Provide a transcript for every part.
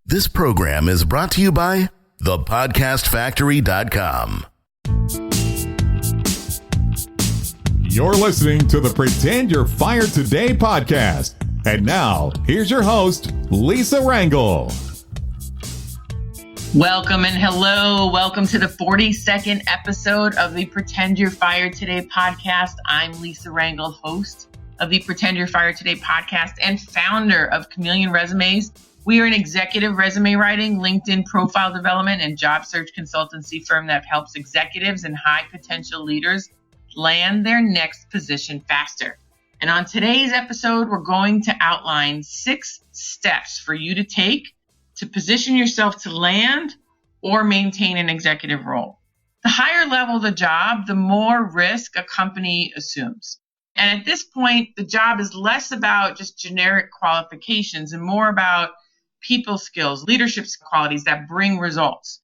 This program is brought to you by thepodcastfactory.com. You're listening to the Pretend You're Fired Today podcast. And now, here's your host, Lisa Rangel. Welcome and hello. Welcome to the 42nd episode of the Pretend You're Fired Today podcast. I'm Lisa Rangel, host of the Pretend You're Fired Today podcast and founder of Chameleon Resumes. We are an executive resume writing, LinkedIn profile development, and job search consultancy firm that helps executives and high potential leaders land their next position faster. And on today's episode, we're going to outline 6 steps for you to take to position yourself to land or maintain an executive role. The higher level the job, the more risk a company assumes. And at this point, the job is less about just generic qualifications and more about people skills, leadership qualities that bring results.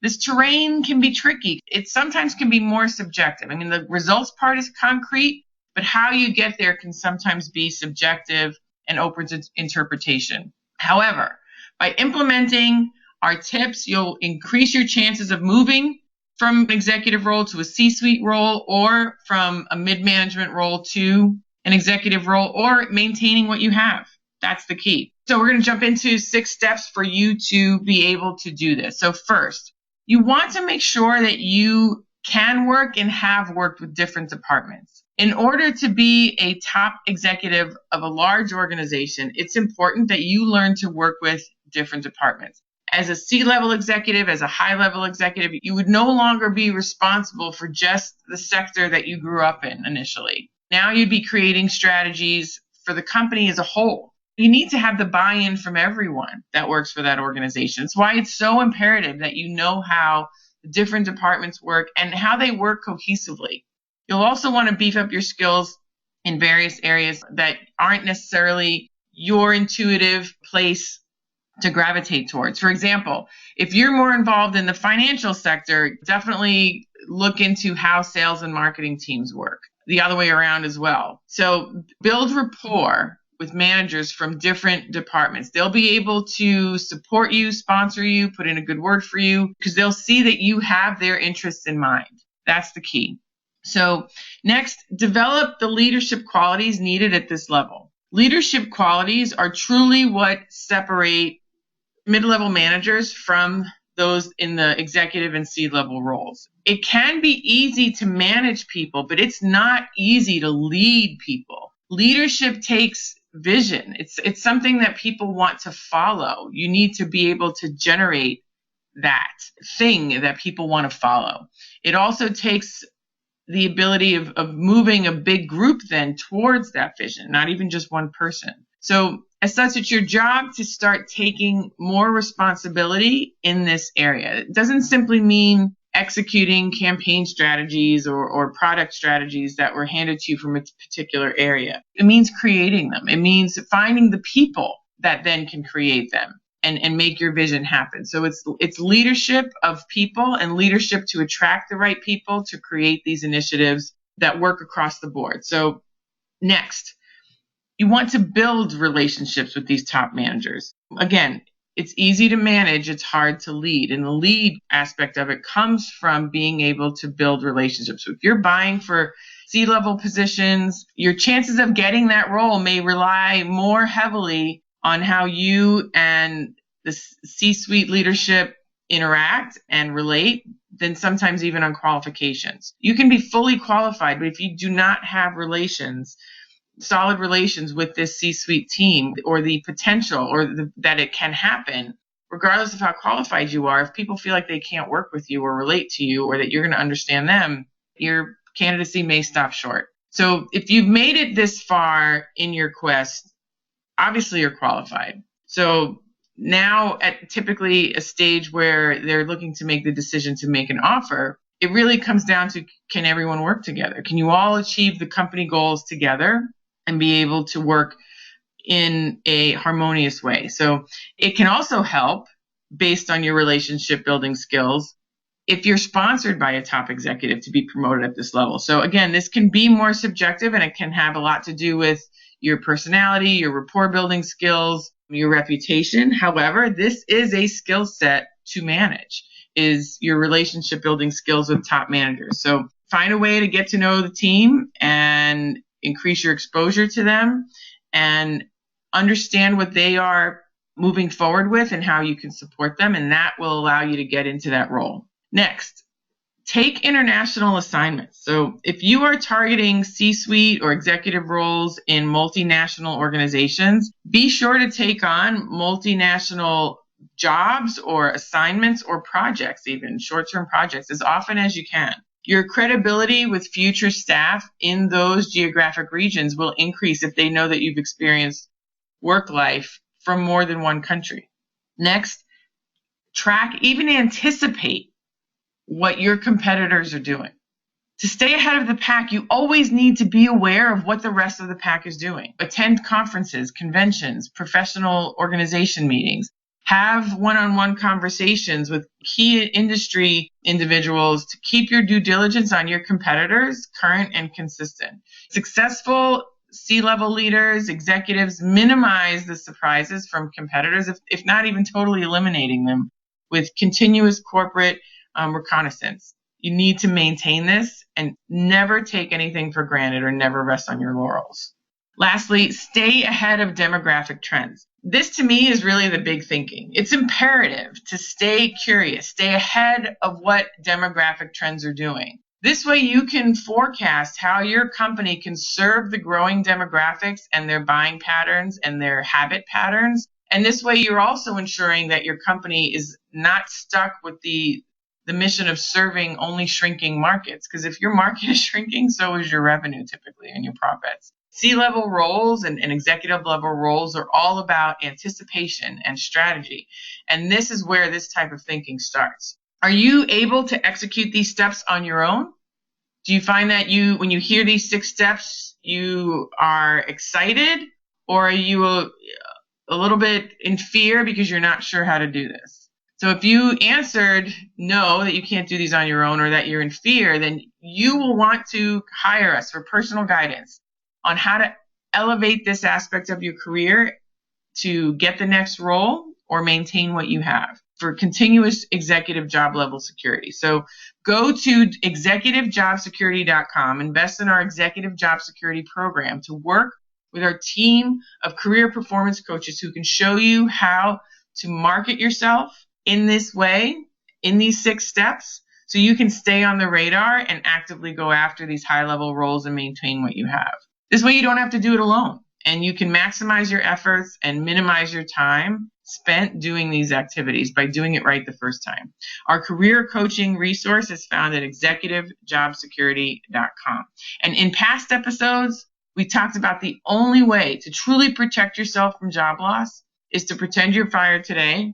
This terrain can be tricky. It sometimes can be more subjective. I mean, the results part is concrete, but how you get there can sometimes be subjective and open to interpretation. However, by implementing our tips, you'll increase your chances of moving from an executive role to a C-suite role, or from a mid-management role to an executive role, or maintaining what you have. That's the key. So we're going to jump into 6 steps for you to be able to do this. So first, you want to make sure that you can work and have worked with different departments. In order to be a top executive of a large organization, it's important that you learn to work with different departments. As a C-level executive, as a high-level executive, you would no longer be responsible for just the sector that you grew up in initially. Now you'd be creating strategies for the company as a whole. You need to have the buy-in from everyone that works for that organization. It's why it's so imperative that you know how the different departments work and how they work cohesively. You'll also want to beef up your skills in various areas that aren't necessarily your intuitive place to gravitate towards. For example, if you're more involved in the financial sector, definitely look into how sales and marketing teams work. The other way around as well. So build rapport with managers from different departments. They'll be able to support you, sponsor you, put in a good word for you, because they'll see that you have their interests in mind. That's the key. So next, develop the leadership qualities needed at this level. Leadership qualities are truly what separate mid-level managers from those in the executive and C-level roles. It can be easy to manage people, but it's not easy to lead people. Leadership takes vision. It's something that people want to follow. You need to be able to generate that thing that people want to follow. It also takes the ability of moving a big group then towards that vision, not even just one person. So as such, it's your job to start taking more responsibility in this area. It doesn't simply mean executing campaign strategies or product strategies that were handed to you from a particular area. It means creating them. It means finding the people that then can create them and make your vision happen. So it's leadership of people and leadership to attract the right people to create these initiatives that work across the board. So next, you want to build relationships with these top managers. Again, it's easy to manage, it's hard to lead. And the lead aspect of it comes from being able to build relationships. So if you're buying for C-level positions, your chances of getting that role may rely more heavily on how you and the C-suite leadership interact and relate than sometimes even on qualifications. You can be fully qualified, but if you do not have solid relations with this C-suite team, or the potential that it can happen, regardless of how qualified you are, if people feel like they can't work with you or relate to you or that you're going to understand them, your candidacy may stop short. So if you've made it this far in your quest, obviously you're qualified. So now at typically a stage where they're looking to make the decision to make an offer, it really comes down to, can everyone work together? Can you all achieve the company goals together and be able to work in a harmonious way? So it can also help, based on your relationship building skills, if you're sponsored by a top executive to be promoted at this level. So again, this can be more subjective, and it can have a lot to do with your personality, your rapport building skills, your reputation. However, this is a skill set to manage, is your relationship building skills with top managers. So find a way to get to know the team and increase your exposure to them and understand what they are moving forward with and how you can support them. And that will allow you to get into that role. Next, take international assignments. So if you are targeting C-suite or executive roles in multinational organizations, be sure to take on multinational jobs or assignments or projects, even short-term projects, as often as you can. Your credibility with future staff in those geographic regions will increase if they know that you've experienced work life from more than one country. Next, track, even anticipate what your competitors are doing. To stay ahead of the pack, you always need to be aware of what the rest of the pack is doing. Attend conferences, conventions, professional organization meetings. Have one-on-one conversations with key industry individuals to keep your due diligence on your competitors current and consistent. Successful C-level leaders, executives minimize the surprises from competitors, if not even totally eliminating them, with continuous corporate reconnaissance. You need to maintain this and never take anything for granted or never rest on your laurels. Lastly, stay ahead of demographic trends. This to me is really the big thinking. It's imperative to stay curious, stay ahead of what demographic trends are doing. This way you can forecast how your company can serve the growing demographics and their buying patterns and their habit patterns. And this way you're also ensuring that your company is not stuck with the mission of serving only shrinking markets. Because if your market is shrinking, so is your revenue typically and your profits. C-level roles and executive level roles are all about anticipation and strategy. And this is where this type of thinking starts. Are you able to execute these steps on your own? Do you find that when you hear these 6 steps, you are excited, or are you a little bit in fear because you're not sure how to do this? So if you answered no, that you can't do these on your own, or that you're in fear, then you will want to hire us for personal guidance on how to elevate this aspect of your career to get the next role or maintain what you have for continuous executive job level security. So go to executivejobsecurity.com, invest in our executive job security program to work with our team of career performance coaches who can show you how to market yourself in this way, in these 6 steps, so you can stay on the radar and actively go after these high-level roles and maintain what you have. This way you don't have to do it alone, and you can maximize your efforts and minimize your time spent doing these activities by doing it right the first time. Our career coaching resource is found at executivejobsecurity.com. And in past episodes, we talked about the only way to truly protect yourself from job loss is to pretend you're fired today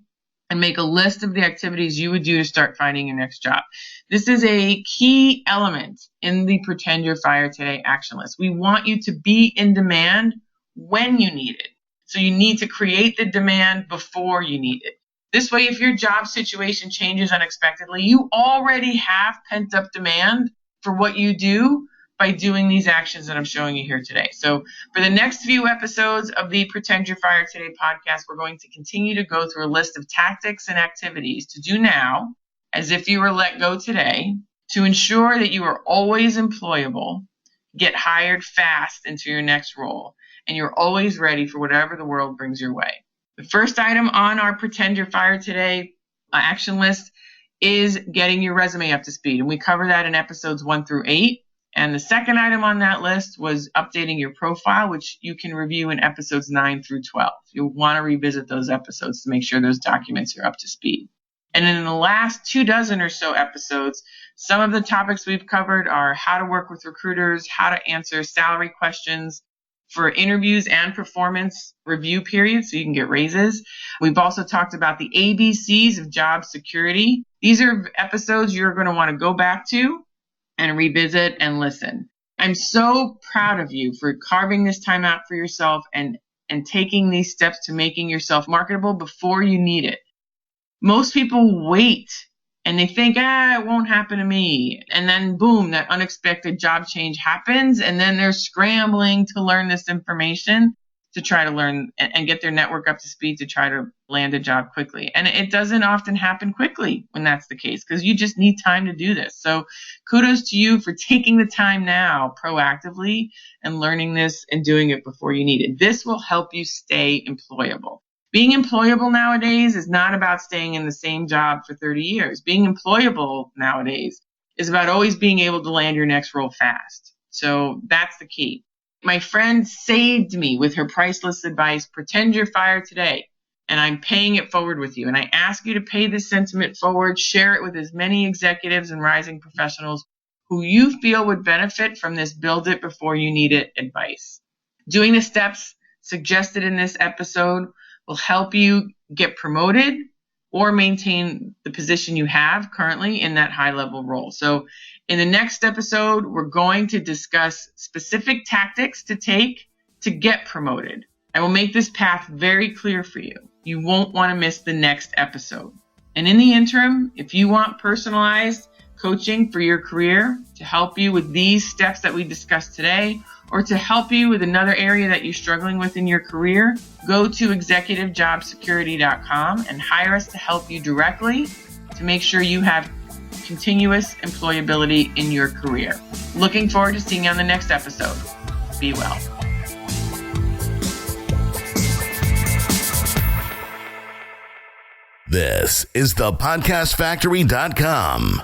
and make a list of the activities you would do to start finding your next job. This is a key element in the Pretend You're Fired Today action list. We want you to be in demand when you need it. So you need to create the demand before you need it. This way, if your job situation changes unexpectedly, you already have pent-up demand for what you do by doing these actions that I'm showing you here today. So for the next few episodes of the Pretend You're Fired Today podcast, we're going to continue to go through a list of tactics and activities to do now, as if you were let go today, to ensure that you are always employable, get hired fast into your next role, and you're always ready for whatever the world brings your way. The first item on our Pretend You're Fired Today action list is getting your resume up to speed, and we cover that in episodes 1 through 8. And the second item on that list was updating your profile, which you can review in episodes 9 through 12. You'll want to revisit those episodes to make sure those documents are up to speed. And in the last 24 or so episodes, some of the topics we've covered are how to work with recruiters, how to answer salary questions for interviews and performance review periods so you can get raises. We've also talked about the ABCs of job security. These are episodes you're going to want to go back to and revisit and listen. I'm so proud of you for carving this time out for yourself and taking these steps to making yourself marketable before you need it. Most people wait and they think, it won't happen to me. And then boom, that unexpected job change happens. And then they're scrambling to learn this information to try to learn and get their network up to speed to try to land a job quickly. And it doesn't often happen quickly when that's the case, because you just need time to do this. So kudos to you for taking the time now proactively and learning this and doing it before you need it. This will help you stay employable. Being employable nowadays is not about staying in the same job for 30 years. Being employable nowadays is about always being able to land your next role fast. So that's the key. My friend saved me with her priceless advice, pretend you're fired today, and I'm paying it forward with you. And I ask you to pay this sentiment forward, share it with as many executives and rising professionals who you feel would benefit from this build it before you need it advice. Doing the steps suggested in this episode will help you get promoted or maintain the position you have currently in that high-level role. So in the next episode, we're going to discuss specific tactics to take to get promoted. I will make this path very clear for you. You won't want to miss the next episode. And in the interim, if you want personalized coaching for your career to help you with these steps that we discussed today, or to help you with another area that you're struggling with in your career, go to executivejobsecurity.com and hire us to help you directly to make sure you have continuous employability in your career. Looking forward to seeing you on the next episode. Be well. This is the podcastfactory.com.